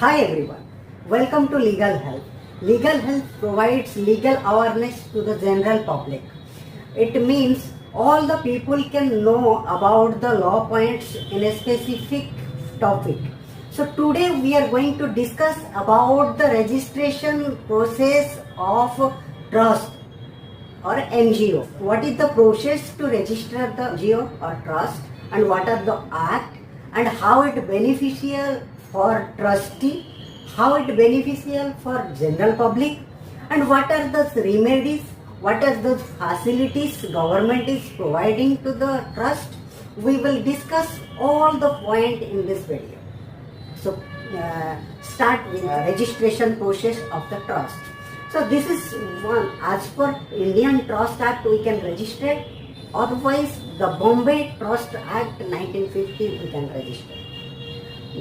Hi everyone, welcome to Legal Help. Legal Help provides legal awareness to the general public. It means all the people can know about the law points in a specific topic. So today we are going to discuss about the registration process of trust or NGO. What is the process to register the NGO or trust, and what are the act, and how it beneficial for trustee, how it beneficial for general public, and what are the remedies, what are the facilities government is providing to the trust. We will discuss all the point in this video. So start with registration process of the trust. So this is one, as per Indian Trust Act we can register it. Otherwise the Bombay Trust Act 1950 we can register.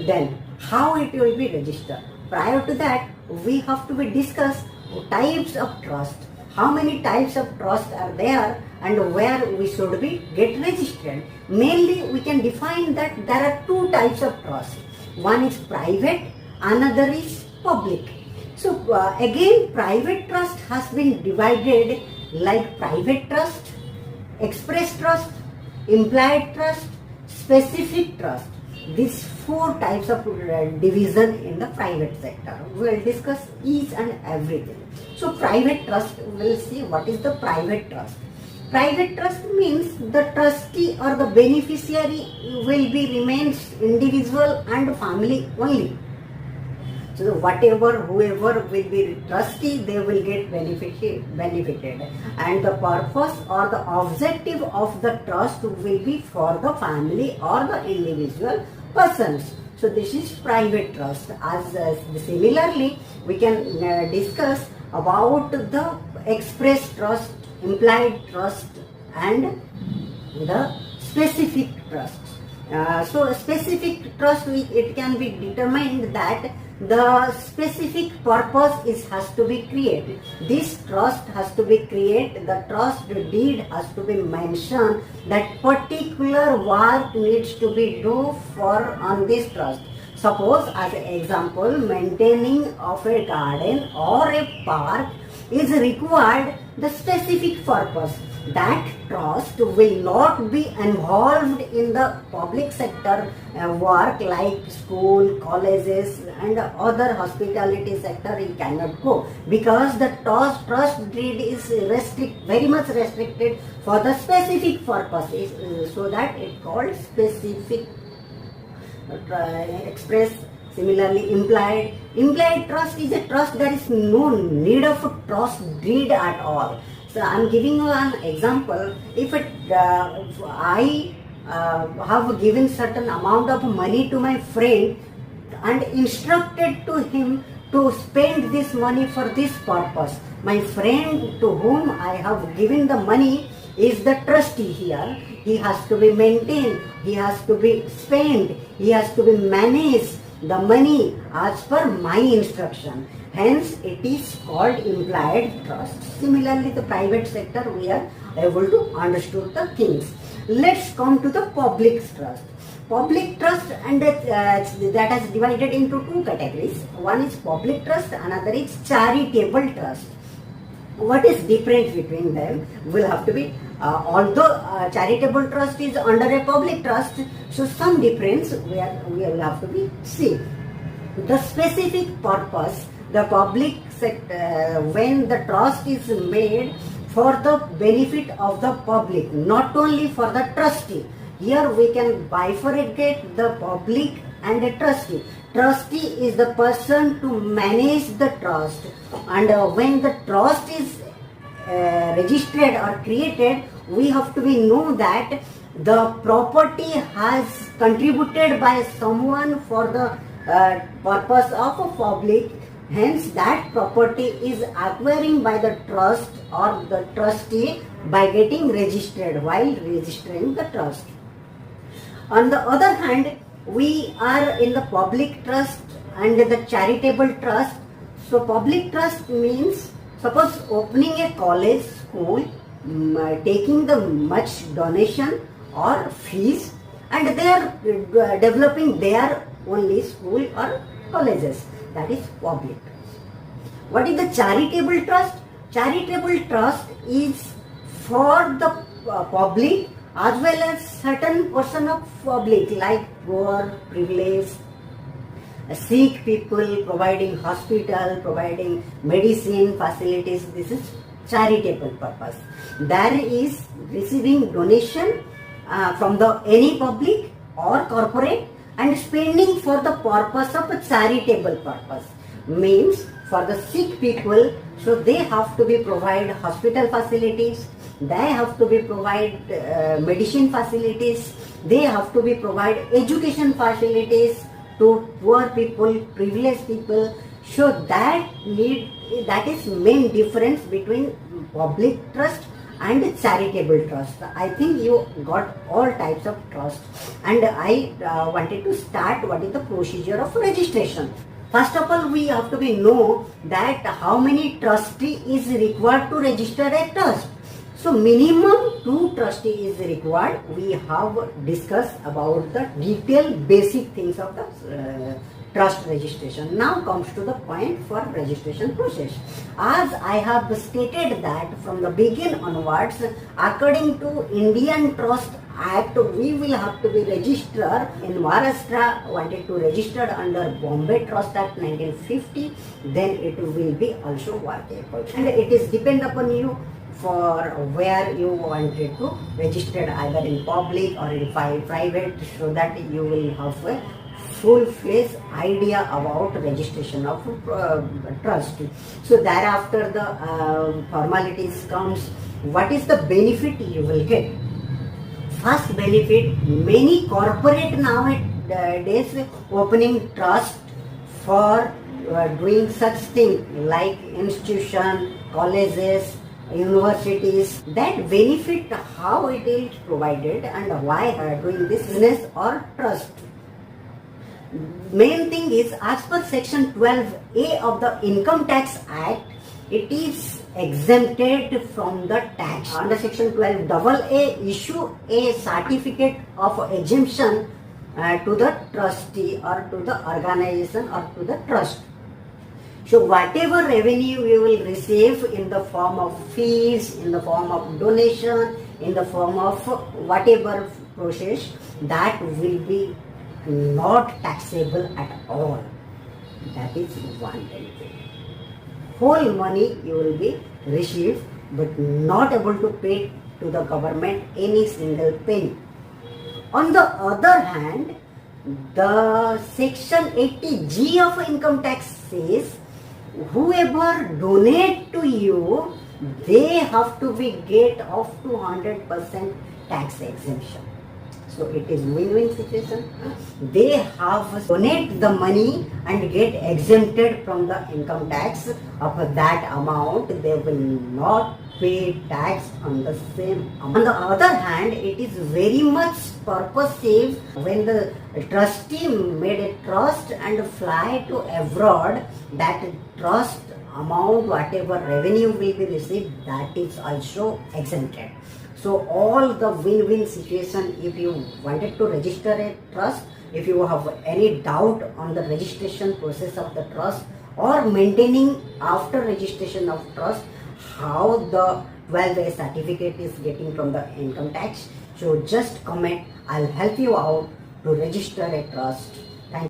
Then how it will be registered? Prior to that we have to be discuss types of trust. How many types of trust are there and where we should be get registered. Mainly we can define that there are two types of trust. One is private, another is public. So again private trust has been divided like private trust, express trust, implied trust, specific trust. These four types of division in the private sector. We will discuss each and everything. So private trust, we will see what is the private trust. Private trust means the trustee or the beneficiary will be remains individual and family only. So whoever will be trustee, they will get benefited, and the purpose or the objective of the trust will be for the family or the individual persons. So this is private trust. As similarly we can discuss about the express trust, implied trust, and the specific trust. So specific trust, it can be determined that the specific purpose has to be created. This trust has to be created, the trust deed has to be mentioned that particular work needs to be done for on this trust. Suppose as an example, maintaining of a garden or a park is required the specific purpose. That trust will not be involved in the public sector work like school, colleges and other hospitality sector. It cannot go because the trust deed is very much restricted for the specific purpose, so that it called specific express. Similarly implied trust is a trust. There is no need of a trust deed at all. So I am giving you an example. If I have given certain amount of money to my friend and instructed to him to spend this money for this purpose, my friend to whom I have given the money is the trustee here. He has to be maintained, he has to be spent, he has to be managed the money as per my instruction. Hence it is called implied trust. Similarly the private sector, we are able to understand the things. Let's come to the public trust. Public trust, and that is divided into two categories. One is public trust, another is charitable trust. What is difference between them will have to be, although charitable trust is under a public trust, so some difference we will have to be see. The specific purpose, the public sector, when the trust is made for the benefit of the public, not only for the trustee. Here we can bifurcate the public and the trustee. Trustee is the person to manage the trust, and when the trust is registered or created, we have to be know that the property has contributed by someone for the purpose of a public. Hence that property is acquiring by the trust or the trustee by getting registered while registering the trust. On the other hand, we are in the public trust and the charitable trust. So public trust means, suppose opening a college, school, taking the much donation or fees, and they are developing their only school or colleges. That is public trust. What is the charitable trust? Charitable trust is for the public as well as certain portion of public like poor, privileged, sick people, providing hospital, providing medicine facilities. This is charitable purpose. There is receiving donation from the any public or corporate and spending for the purpose of a charitable purpose. Means for the sick people, so they have to be provide hospital facilities, they have to be provide medicine facilities, they have to be provide education facilities to poor people, privileged people. So that is main difference between public trust and charitable trust. I think you got all types of trust, and I wanted to start what is the procedure of registration. First of all, we have to be know that how many trustee is required to register a trust. So minimum 2 trustee is required. We have discussed about the detailed basic things of the trust registration. Now comes to the point for registration process. As I have stated that from the begin onwards, according to Indian Trust Act, we will have to be registered in Maharashtra, wanted to register under Bombay Trust Act 1950, then it will be also workable. And it is depend upon you for where you wanted to register, either in public or in private, so that you will have a full-fledged idea about registration of trust. So thereafter the formalities comes. What is the benefit you will get? First benefit, many corporate nowadays opening trust for doing such thing like institution, colleges, universities. That benefit, how it is provided and why doing this business or trust. Main thing is, as per section 12A of the Income Tax Act, it is exempted from the tax. Under section 12AA, issue a certificate of exemption to the trustee or to the organization or to the trust. So whatever revenue you will receive in the form of fees, in the form of donation, in the form of whatever process, that will be not taxable at all. That is one benefit. Whole money you will be received, but not able to pay to the government any single penny. On the other hand, the section 80G of income tax says, whoever donate to you, they have to be get up to 100% tax exemption. So it is win-win situation. They have donate the money and get exempted from the income tax of that amount. They will not pay tax on the same amount. On the other hand, it is very much purposive when the trustee made a trust and fly to abroad, that trust amount, whatever revenue will be received, that is also exempted. So all the win-win situation. If you wanted to register a trust, if you have any doubt on the registration process of the trust or maintaining after registration of trust, how the 12A certificate is getting from the income tax, so just comment. I'll help you out to register a trust. Thank you.